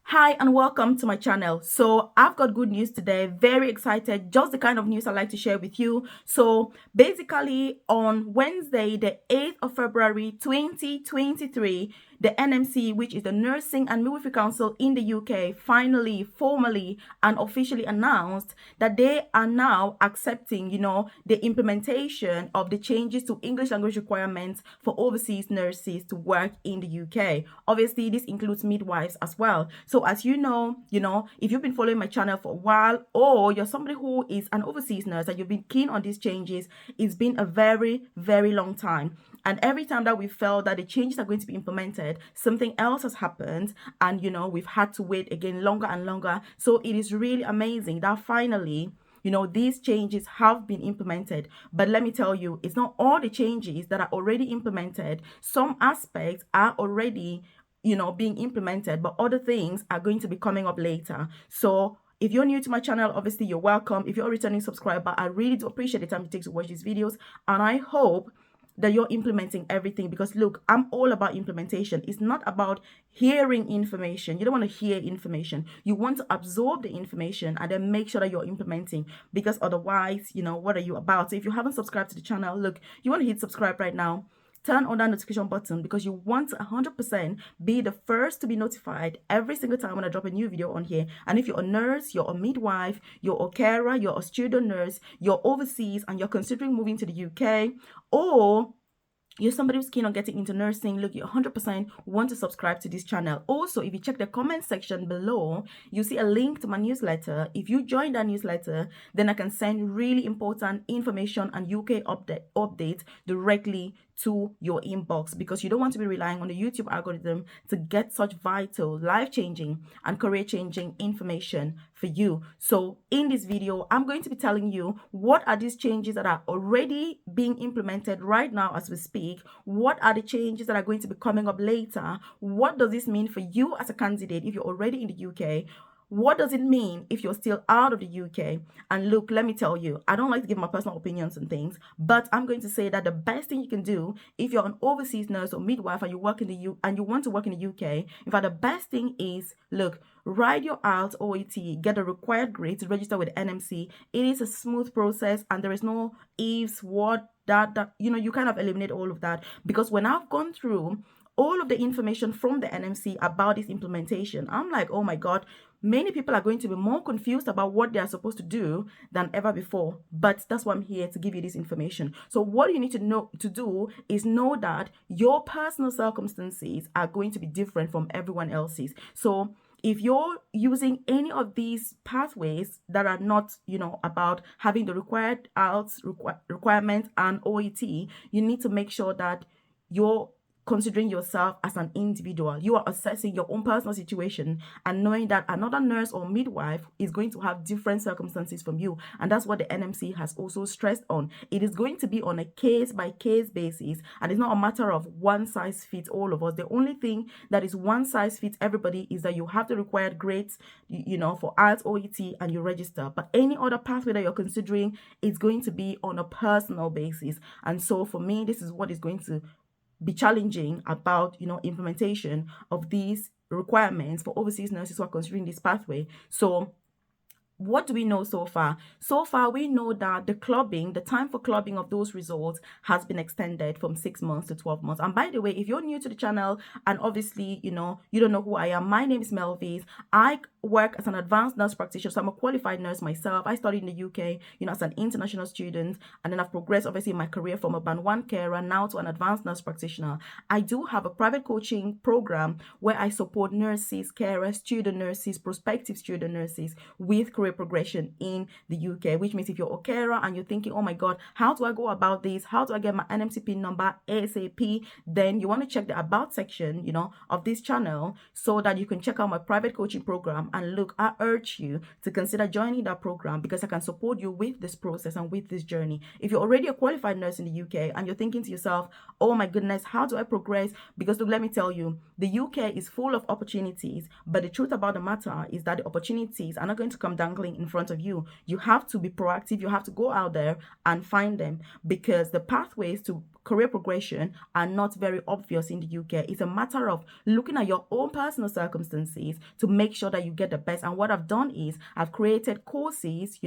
Hi and welcome to my channel. So I've got good news today. Very excited. Just the kind of news I like to share with you. So basically on Wednesday, the 8th of February 2023, the NMC, which is the Nursing and Midwifery Council in the UK, finally, formally and officially announced that they are now accepting, the implementation of the changes to English language requirements for overseas nurses to work in the UK. Obviously, this includes midwives as well. So as you know, if you've been following my channel for a while, or you're somebody who is an overseas nurse and you've been keen on these changes, it's been a very, very long time. And every time that we felt that the changes are going to be implemented, something else has happened. And, we've had to wait again longer and longer. So it is really amazing that finally, these changes have been implemented. But let me tell you, it's not all the changes that are already implemented. Some aspects are already being implemented, but other things are going to be coming up later. So if you're new to my channel, obviously you're welcome. If you're a returning subscriber, I really do appreciate the time you take to watch these videos, and I hope that you're implementing everything, because look, I'm all about implementation. It's not about hearing information. You don't want to hear information. You want to absorb the information and then make sure that you're implementing, because otherwise, what are you about? So if you haven't subscribed to the channel, look, you want to hit subscribe right now. Turn on that notification button, because you want to 100% be the first to be notified every single time when I drop a new video on here. And if you're a nurse, you're a midwife, you're a carer, you're a student nurse, you're overseas and you're considering moving to the UK, or you're somebody who's keen on getting into nursing, look, you 100% want to subscribe to this channel. Also, if you check the comment section below, you see a link to my newsletter. If you join that newsletter, then I can send really important information and UK updates directly to your inbox, because you don't want to be relying on the YouTube algorithm to get such vital, life-changing and career-changing information for you. So in this video, I'm going to be telling you what are these changes that are already being implemented right now as we speak. What are the changes that are going to be coming up later? What does this mean for you as a candidate if you're already in the UK? What does it mean if you're still out of the UK? And look, let me tell you, I don't like to give my personal opinions on things, but I'm going to say that the best thing you can do if you're an overseas nurse or midwife and you work in the and you want to work in the UK, in fact, the best thing is, look, write your IELTS OET, get the required grade to register with NMC. It is a smooth process, and there is no ifs, what, that, you kind of eliminate all of that, because when I've gone through all of the information from the NMC about this implementation, I'm like, oh my God, many people are going to be more confused about what they are supposed to do than ever before. But that's why I'm here to give you this information. So what you need to do is know that your personal circumstances are going to be different from everyone else's. So if you're using any of these pathways that are not, about having the required IELTS requirements and OET, you need to make sure that you're considering yourself as an individual. You are assessing your own personal situation and knowing that another nurse or midwife is going to have different circumstances from you. And that's what the NMC has also stressed on. It is going to be on a case-by-case basis, and it's not a matter of one size fits all of us. The only thing that is one size fits everybody is that you have the required grades, for IELTS, OET, and you register. But any other pathway that you're considering is going to be on a personal basis. And so for me, this is what is going to be challenging about implementation of these requirements for overseas nurses who are considering this pathway. So what do we know so far? So far, we know that the time for clubbing of those results has been extended from 6 months to 12 months. And by the way, if you're new to the channel and obviously, you don't know who I am, my name is Melvis. I work as an advanced nurse practitioner, so I'm a qualified nurse myself. I studied in the UK, as an international student, and then I've progressed obviously in my career from a band 1 carer now to an advanced nurse practitioner. I do have a private coaching program where I support nurses, carers, student nurses, prospective student nurses with career progression in the UK, which means if you're a carer and you're thinking, oh my God, how do I go about this? How do I get my NMC PIN number ASAP? Then you want to check the about section, of this channel, so that you can check out my private coaching program. And look, I urge you to consider joining that program, because I can support you with this process and with this journey. If you're already a qualified nurse in the UK and you're thinking to yourself, oh my goodness, how do I progress? Because look, let me tell you, the UK is full of opportunities, but the truth about the matter is that the opportunities are not going to come dangling in front of you. You have to be proactive. You have to go out there and find them, because the pathways to career progression are not very obvious in the UK. It's a matter of looking at your own personal circumstances to make sure that you get the best. And what I've done is I've created courses,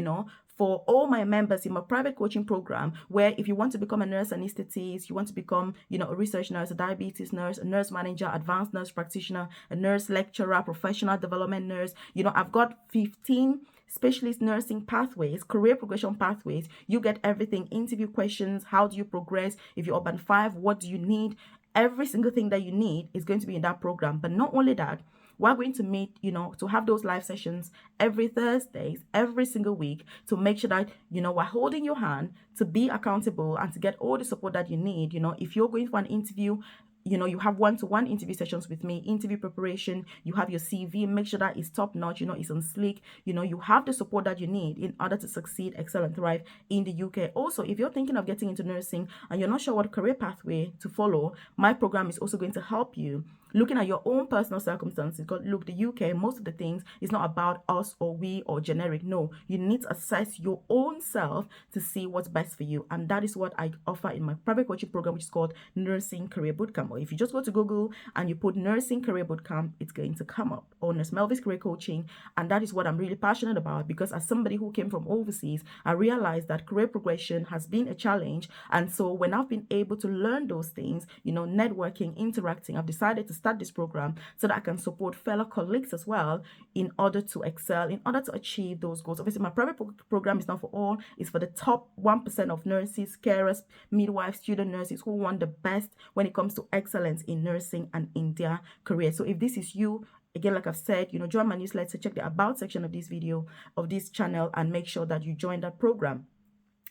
for all my members in my private coaching program, where if you want to become a nurse anesthetist, you want to become, a research nurse, a diabetes nurse, a nurse manager, advanced nurse practitioner, a nurse lecturer, professional development nurse, I've got 15 specialist nursing pathways, career progression pathways. You get everything: interview questions, how do you progress, if you're band 5, what do you need. Every single thing that you need is going to be in that program. But not only that, we're going to meet, to have those live sessions every Thursdays, every single week, to make sure that, we're holding your hand to be accountable and to get all the support that you need. If you're going for an interview, you have one-to-one interview sessions with me, interview preparation, you have your CV, make sure that it's top notch, it's on sleek, you have the support that you need in order to succeed, excel, and thrive in the UK. Also, if you're thinking of getting into nursing and you're not sure what career pathway to follow, my program is also going to help you. Looking at your own personal circumstances, because look, the UK, most of the things is not about us or we or generic. No, you need to assess your own self to see what's best for you. And that is what I offer in my private coaching program, which is called Nursing Career Bootcamp. Or if you just go to Google and you put Nursing Career Bootcamp, it's going to come up, or Nurse Melvis Career Coaching. And that is what I'm really passionate about, because as somebody who came from overseas, I realized that career progression has been a challenge. And so when I've been able to learn those things, networking, interacting, I've decided to start this program so that I can support fellow colleagues as well in order to excel, in order to achieve those goals. Obviously, my private program is not for all. It's for the top 1% of nurses, carers, midwives, student nurses who want the best when it comes to excellence in nursing and in their career. So if this is you, again, like I've said, join my newsletter, check the about section of this video, of this channel, and make sure that you join that program.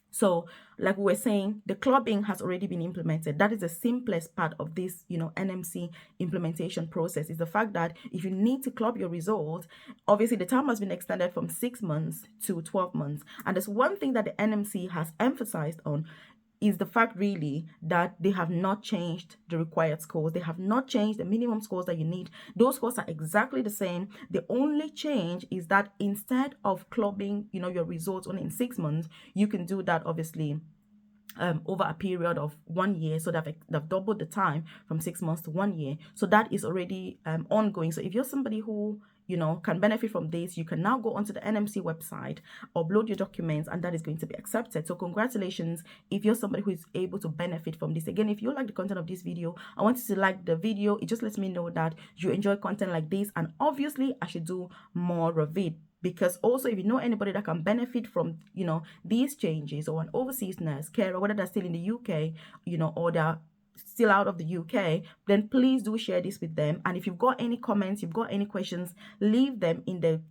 So like we were saying, the clubbing has already been implemented. That is the simplest part of this, NMC implementation process, is the fact that if you need to club your results, obviously the time has been extended from 6 months to 12 months. And there's one thing that the NMC has emphasized on, is the fact really that they have not changed the required scores. They have not changed the minimum scores that you need. Those scores are exactly the same. The only change is that instead of clubbing, your results only in 6 months, you can do that obviously over a period of 1 year. So they've doubled the time from 6 months to 1 year. So that is already ongoing. So if you're somebody who can benefit from this, you can now go onto the NMC website, upload your documents, and that is going to be accepted. So congratulations if you're somebody who is able to benefit from this. Again, if you like the content of this video, I want you to like the video. It just lets me know that you enjoy content like this, and obviously I should do more of it. Because also, if you know anybody that can benefit from, these changes, or an overseas nurse, carer, whether they're still in the UK, or they're still out of the UK, then please do share this with them. And if you've got any comments, you've got any questions, leave them in the,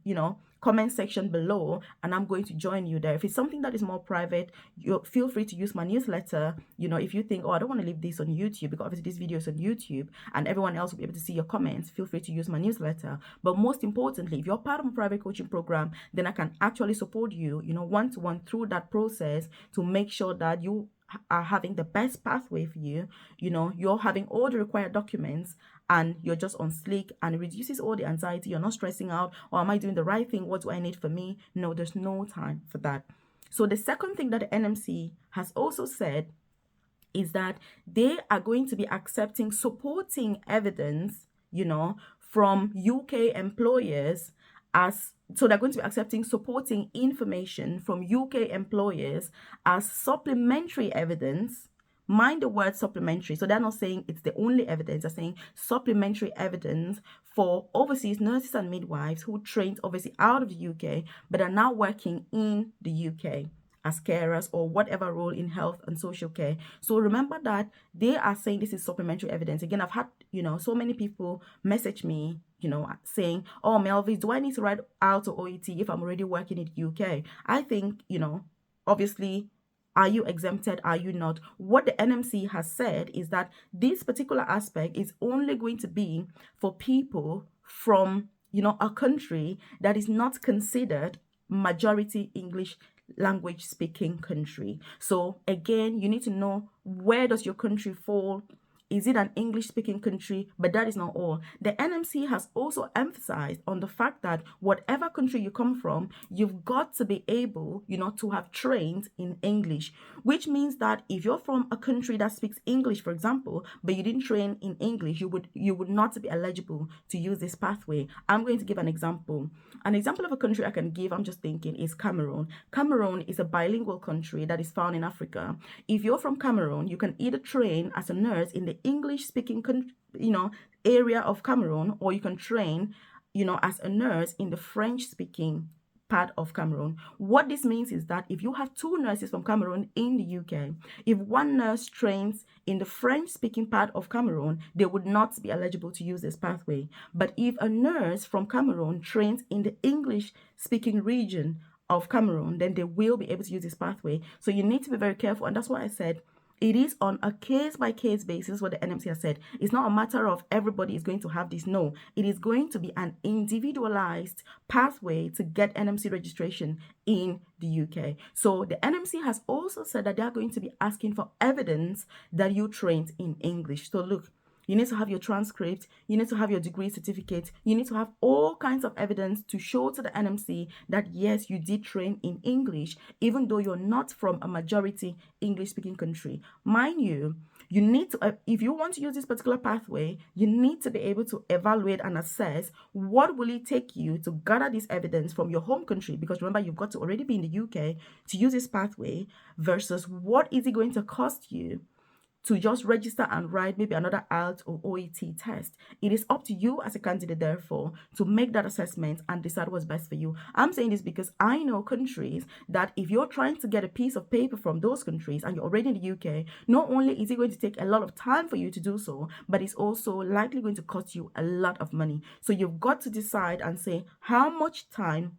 comment section below, and I'm going to join you there. If it's something that is more private, you feel free to use my newsletter. If you think, oh, I don't want to leave this on YouTube, because obviously this video is on YouTube and everyone else will be able to see your comments, feel free to use my newsletter. But most importantly, if you're part of a private coaching program, then I can actually support you, one-to-one through that process to make sure that you are having the best pathway for you. You're having all the required documents and you're just on sleek, and it reduces all the anxiety. You're not stressing out, or am I doing the right thing? What do I need for me? No, there's no time for that. So the second thing that the NMC has also said is that they are going to be accepting supporting evidence, from UK employers so they're going to be accepting supporting information from UK employers as supplementary evidence. Mind the word supplementary. So they're not saying it's the only evidence. They're saying supplementary evidence for overseas nurses and midwives who trained obviously out of the UK, but are now working in the UK as carers or whatever role in health and social care. So remember that they are saying this is supplementary evidence. Again, I've had, so many people message me, saying, oh, Melvis, do I need to write IELTS or OET if I'm already working in the UK? I think, obviously, are you exempted? Are you not? What the NMC has said is that this particular aspect is only going to be for people from, a country that is not considered majority English language speaking country. So again, you need to know, where does your country fall Is it an English-speaking country? But that is not all. The NMC has also emphasized on the fact that whatever country you come from, you've got to be able, to have trained in English, which means that if you're from a country that speaks English, for example, but you didn't train in English, you would not be eligible to use this pathway. I'm going to give an example. An example of a country I can give, I'm just thinking, is Cameroon. Cameroon is a bilingual country that is found in Africa. If you're from Cameroon, you can either train as a nurse in the English-speaking, area of Cameroon, or you can train, as a nurse in the French-speaking part of Cameroon. What this means is that if you have two nurses from Cameroon in the UK, if one nurse trains in the French-speaking part of Cameroon, they would not be eligible to use this pathway. But if a nurse from Cameroon trains in the English-speaking region of Cameroon, then they will be able to use this pathway. So you need to be very careful, and that's why I said it is on a case-by-case basis. What the NMC has said, it's not a matter of everybody is going to have this. No, it is going to be an individualized pathway to get NMC registration in the UK. So the NMC has also said that they are going to be asking for evidence that you trained in English. So look, you need to have your transcript, you need to have your degree certificate, you need to have all kinds of evidence to show to the NMC that yes, you did train in English, even though you're not from a majority English-speaking country. Mind you, you need to, if you want to use this particular pathway, you need to be able to evaluate and assess what will it take you to gather this evidence from your home country, because remember, you've got to already be in the UK to use this pathway, versus what is it going to cost you to just register and write maybe another IELTS or OET test. It is up to you as a candidate, therefore, to make that assessment and decide what's best for you. I'm saying this because I know countries that if you're trying to get a piece of paper from those countries and you're already in the UK, not only is it going to take a lot of time for you to do so, but it's also likely going to cost you a lot of money. So you've got to decide and say, how much time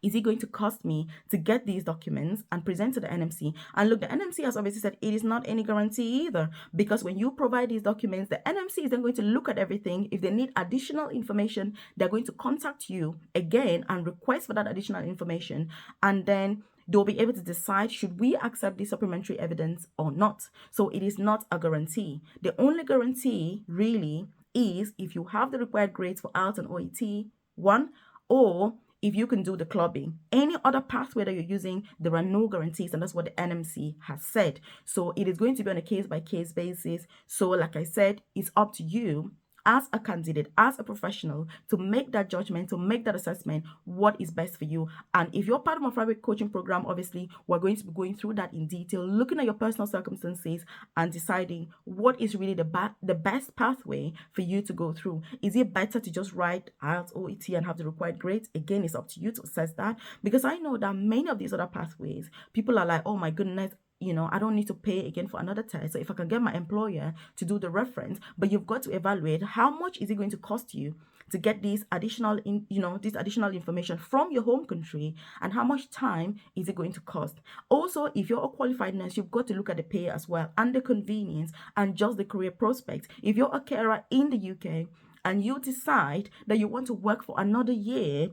is it going to cost me to get these documents and present to the NMC? And look, the NMC has obviously said it is not any guarantee either, because when you provide these documents, the NMC is then going to look at everything. If they need additional information, they're going to contact you again and request for that additional information. And then they'll be able to decide, should we accept this supplementary evidence or not? So it is not a guarantee. The only guarantee really is if you have the required grades for IELTS and OET, one, or if you can do the clubbing. Any other pathway that you're using, there are no guarantees, and that's what the NMC has said. So it is going to be on a case-by-case basis. So like I said, it's up to you as a candidate, as a professional, to make that judgment, to make that assessment, what is best for you. And if you're part of my private coaching program, obviously, we're going to be going through that in detail, looking at your personal circumstances and deciding what is really the best pathway for you to go through. Is it better to just write IELTS, OET, and have the required grades? Again, it's up to you to assess that, because I know that many of these other pathways, people are like, oh my goodness, I don't need to pay again for another test. So if I can get my employer to do the reference, but you've got to evaluate how much is it going to cost you to get these additional information from your home country, and how much time is it going to cost. Also, if you're a qualified nurse, you've got to look at the pay as well, and the convenience, and just the career prospects. If you're a carer in the UK and you decide that you want to work for another year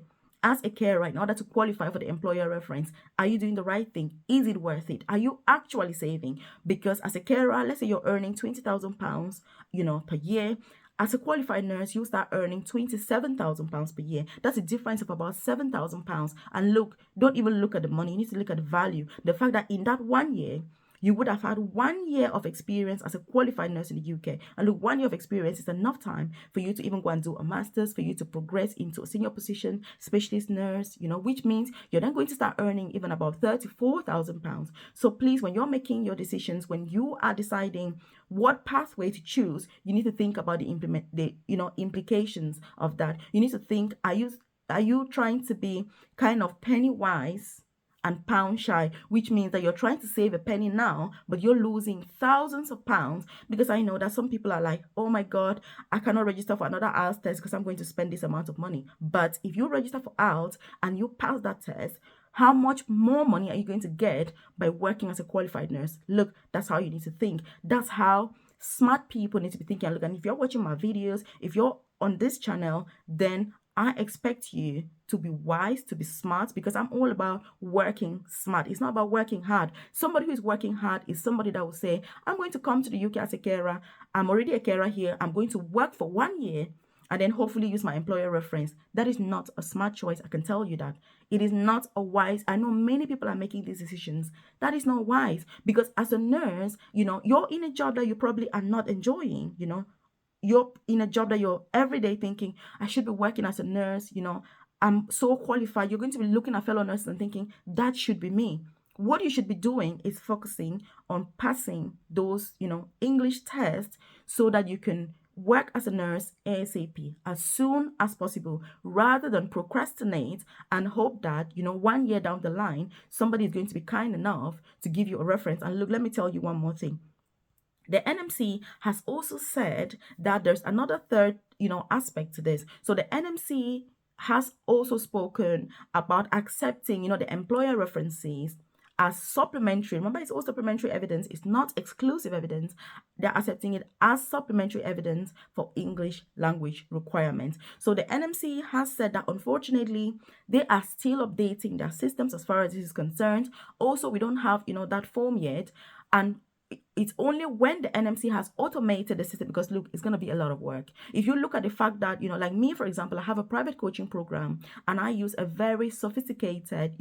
as a carer in order to qualify for the employer reference, are you doing the right thing? Is it worth it? Are you actually saving? Because as a carer, let's say you're earning £20,000, per year. As a qualified nurse, you start earning £27,000 per year. That's a difference of about £7,000. And look, don't even look at the money. You need to look at the value. The fact that in that 1 year, you would have had 1 year of experience as a qualified nurse in the UK. And look, 1 year of experience is enough time for you to even go and do a master's, for you to progress into a senior position, specialist nurse, which means you're then going to start earning even about £34,000. So please, when you're making your decisions, when you are deciding what pathway to choose, you need to think about the implications of that. You need to think, are you trying to be kind of penny wise and pound shy, which means that you're trying to save a penny now, but you're losing thousands of pounds? Because I know that some people are like, oh my God, I cannot register for another IELTS test because I'm going to spend this amount of money. But if you register for IELTS and you pass that test, how much more money are you going to get by working as a qualified nurse? Look, that's how you need to think. That's how smart people need to be thinking. Look, and if you're watching my videos, if you're on this channel, then I expect you to be wise, to be smart, because I'm all about working smart. It's not about working hard. Somebody who is working hard is somebody that will say, I'm going to come to the UK as a carer. I'm already a carer here. I'm going to work for 1 year and then hopefully use my employer reference. That is not a smart choice. I can tell you that. It is not a wise. I know many people are making these decisions. That is not wise, because as a nurse, you're in a job that you probably are not enjoying. You're in a job that you're every day thinking, I should be working as a nurse, I'm so qualified. You're going to be looking at fellow nurses and thinking, that should be me. What you should be doing is focusing on passing those, English tests so that you can work as a nurse ASAP as soon as possible, rather than procrastinate and hope that, 1 year down the line, somebody is going to be kind enough to give you a reference. And look, let me tell you one more thing. The NMC has also said that there's another third, aspect to this. So the NMC has also spoken about accepting, the employer references as supplementary. Remember, it's all supplementary evidence. It's not exclusive evidence. They're accepting it as supplementary evidence for English language requirements. So the NMC has said that unfortunately, they are still updating their systems as far as this is concerned. Also, we don't have, that form yet. And it's only when the NMC has automated the system, because look, it's going to be a lot of work. If you look at the fact that, like me, for example, I have a private coaching program and I use a very sophisticated,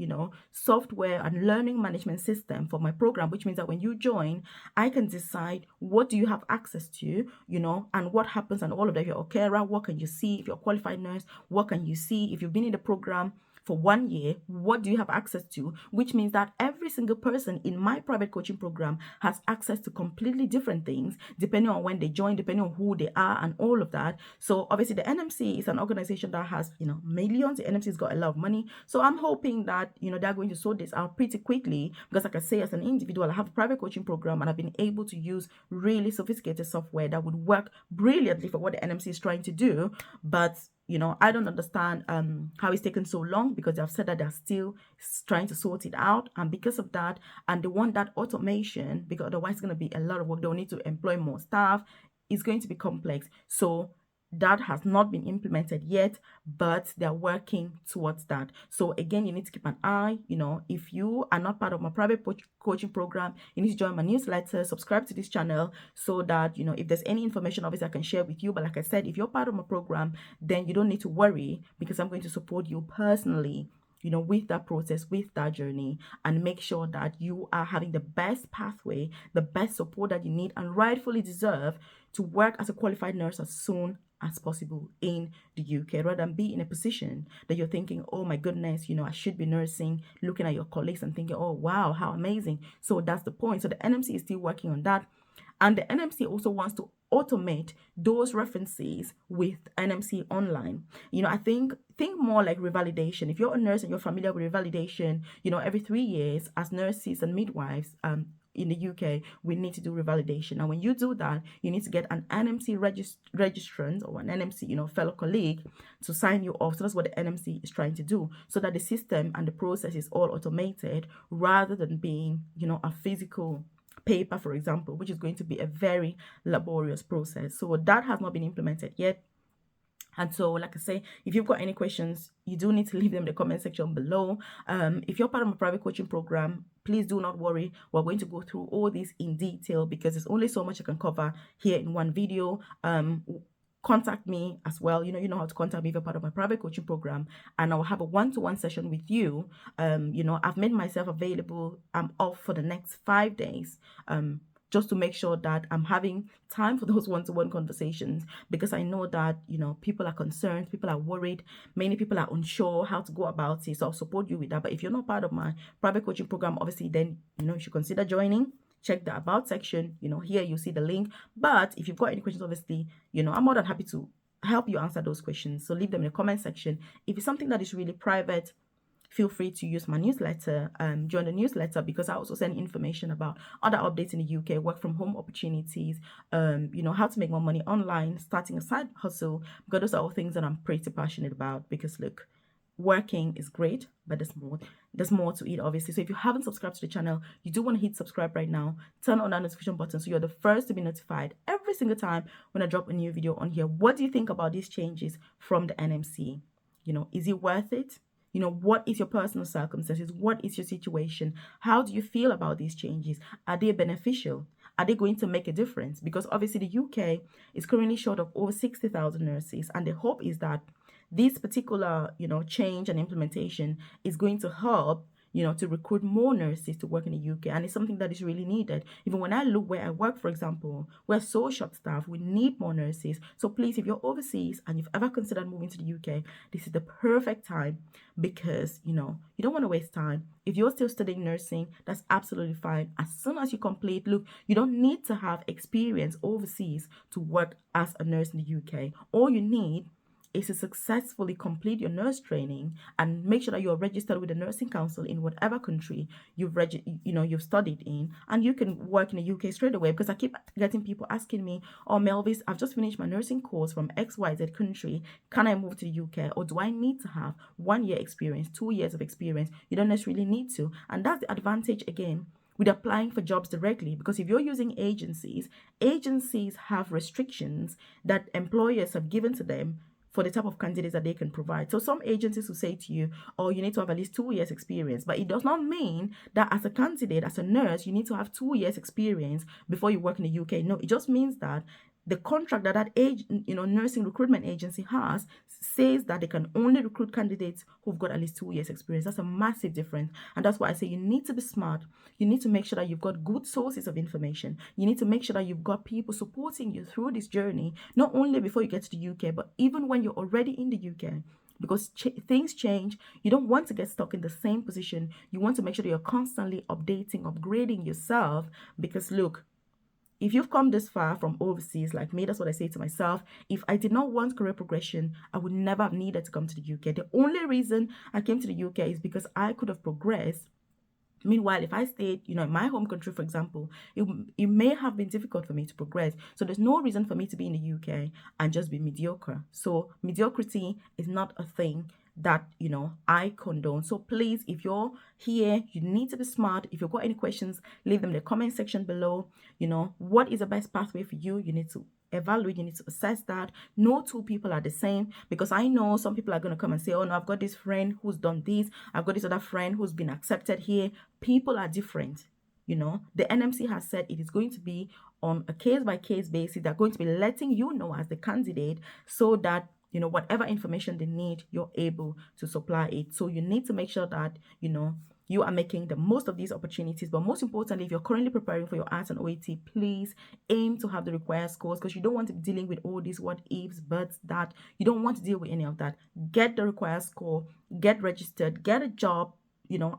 software and learning management system for my program, which means that when you join, I can decide what do you have access to, and what happens and all of that. If you're a carer, what can you see? If you're a qualified nurse, what can you see? If you've been in the program for 1 year, what do you have access to? Which means that every single person in my private coaching program has access to completely different things, depending on when they join, depending on who they are and all of that. So obviously the NMC is an organization that has, millions. The NMC has got a lot of money. So I'm hoping that, they're going to sort this out pretty quickly, because like I say, as an individual, I have a private coaching program and I've been able to use really sophisticated software that would work brilliantly for what the NMC is trying to do. But I don't understand how it's taken so long, because they've said that they're still trying to sort it out. And because of that, and they want that automation, because otherwise it's going to be a lot of work. They'll need to employ more staff. It's going to be complex. So that has not been implemented yet, but they're working towards that. So again, you need to keep an eye. If you are not part of my private coaching program, you need to join my newsletter, subscribe to this channel, so that, if there's any information, obviously I can share with you. But like I said, if you're part of my program, then you don't need to worry, because I'm going to support you personally, with that process, with that journey, and make sure that you are having the best pathway, the best support that you need and rightfully deserve to work as a qualified nurse as soon as possible in the UK, rather than be in a position that you're thinking, oh my goodness, I should be nursing, looking at your colleagues and thinking, oh wow, how amazing. So that's the point. So the NMC is still working on that. And the NMC also wants to automate those references with NMC Online. I think more like revalidation. If you're a nurse and you're familiar with revalidation, every 3 years as nurses and midwives, in the UK, we need to do revalidation. And when you do that, you need to get an NMC registrant or an NMC, fellow colleague to sign you off. So that's what the NMC is trying to do, so that the system and the process is all automated, rather than being, a physical paper, for example, which is going to be a very laborious process. So that has not been implemented yet. And so, like I say, if you've got any questions, you do need to leave them in the comment section below. If you're part of my private coaching program, please do not worry. We're going to go through all this in detail, because there's only so much I can cover here in one video. Contact me as well. You know how to contact me if you're part of my private coaching program, and I'll have a one-to-one session with you. I've made myself available. I'm off for the next 5 days. Just to make sure that I'm having time for those one-to-one conversations, because I know that, people are concerned, people are worried, many people are unsure how to go about it. So I'll support you with that. But if you're not part of my private coaching program, obviously, then, you should consider joining. Check the about section, here you see the link. But if you've got any questions, obviously, I'm more than happy to help you answer those questions. So leave them in the comment section. If it's something that is really private, feel free to use my newsletter, join the newsletter, because I also send information about other updates in the UK, work from home opportunities, how to make more money online, starting a side hustle, because those are all things that I'm pretty passionate about. Because look, working is great, but there's more to it, obviously. So if you haven't subscribed to the channel, you do want to hit subscribe right now, turn on that notification button so you're the first to be notified every single time when I drop a new video on here. What do you think about these changes from the NMC? Is it worth it? What is your personal circumstances? What is your situation? How do you feel about these changes? Are they beneficial? Are they going to make a difference? Because obviously the UK is currently short of over 60,000 nurses, and the hope is that this particular, change and implementation is going to help, to recruit more nurses to work in the UK. And it's something that is really needed. Even when I look where I work, for example, we're so short staffed, we need more nurses. So please, if you're overseas and you've ever considered moving to the UK, this is the perfect time, because, you don't want to waste time. If you're still studying nursing, that's absolutely fine. As soon as you complete, look, you don't need to have experience overseas to work as a nurse in the UK. All you need is to successfully complete your nurse training and make sure that you're registered with the nursing council in whatever country you've studied in, and you can work in the UK straight away. Because I keep getting people asking me, "Oh, Melvis, I've just finished my nursing course from XYZ country. Can I move to the UK, or do I need to have 1 year experience, 2 years of experience?" You don't necessarily need to, and that's the advantage again with applying for jobs directly. Because if you're using agencies have restrictions that employers have given to them for the type of candidates that they can provide. So some agencies will say to you, "Oh, you need to have at least 2 years experience," but it does not mean that as a candidate, as a nurse, you need to have 2 years experience before you work in the UK. No, it just means that the contract that nursing recruitment agency has says that they can only recruit candidates who've got at least 2 years experience. That's a massive difference. And that's why I say you need to be smart. You need to make sure that you've got good sources of information. You need to make sure that you've got people supporting you through this journey, not only before you get to the UK, but even when you're already in the UK. Because things change. You don't want to get stuck in the same position. You want to make sure that you're constantly updating, upgrading yourself. Because look, if you've come this far from overseas, like me, that's what I say to myself. If I did not want career progression, I would never have needed to come to the UK. The only reason I came to the UK is because I could have progressed. Meanwhile, if I stayed, in my home country, for example, it may have been difficult for me to progress. So there's no reason for me to be in the UK and just be mediocre. So mediocrity is not a thing that, I condone. So please, if you're here, you need to be smart. If you've got any questions, leave them in the comment section below. What is the best pathway for you? You need to evaluate, you need to assess that. No two people are the same, because I know some people are going to come and say, "Oh no, I've got this friend who's done this, I've got this other friend who's been accepted here." People are different. The NMC has said it is going to be on a case-by-case basis. They're going to be letting you know as the candidate, so that whatever information they need, you're able to supply it. So you need to make sure that you are making the most of these opportunities. But most importantly, if you're currently preparing for your IELTS and OET, please aim to have the required scores, because you don't want to be dealing with all these what ifs, buts, that. You don't want to deal with any of that. Get the required score, get registered, get a job,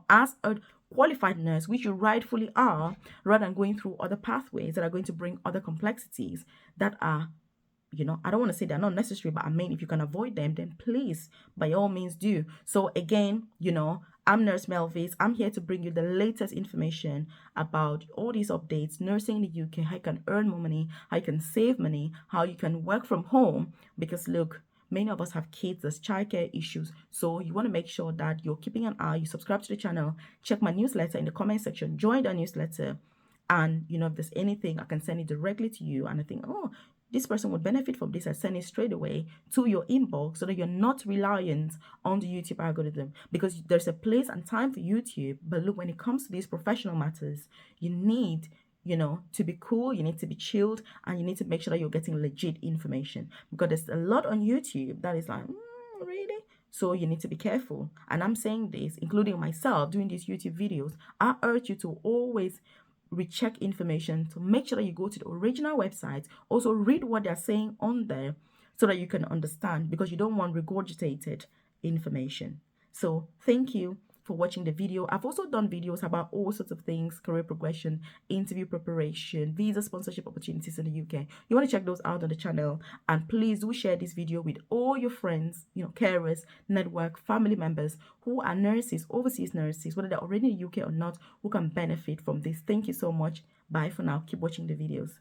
as a qualified nurse, which you rightfully are, rather than going through other pathways that are going to bring other complexities that are, I don't want to say they're not necessary, but I mean, if you can avoid them, then please, by all means, do. So again, I'm Nurse Melvis. I'm here to bring you the latest information about all these updates, nursing in the UK, how you can earn more money, how you can save money, how you can work from home. Because look, many of us have kids, there's childcare issues. So you want to make sure that you're keeping an eye, you subscribe to the channel, check my newsletter in the comment section, join the newsletter. And, if there's anything, I can send it directly to you. And I think, oh, this person would benefit from this. I send it straight away to your inbox, so that you're not reliant on the YouTube algorithm. Because there's a place and time for YouTube. But look, when it comes to these professional matters, you need, to be cool, you need to be chilled, and you need to make sure that you're getting legit information. Because there's a lot on YouTube that is like, really? So you need to be careful. And I'm saying this, including myself, doing these YouTube videos. I urge you to always recheck information, to make sure that you go to the original website. Also read what they're saying on there, so that you can understand, because you don't want regurgitated information. So thank you for watching the video. I've also done videos about all sorts of things: career progression, interview preparation, visa sponsorship opportunities in the UK. You want to check those out on the channel. And please do share this video with all your friends, carers, network, family members who are nurses, overseas nurses, whether they're already in the UK or not, who can benefit from this. Thank you so much. Bye for now. Keep watching the videos.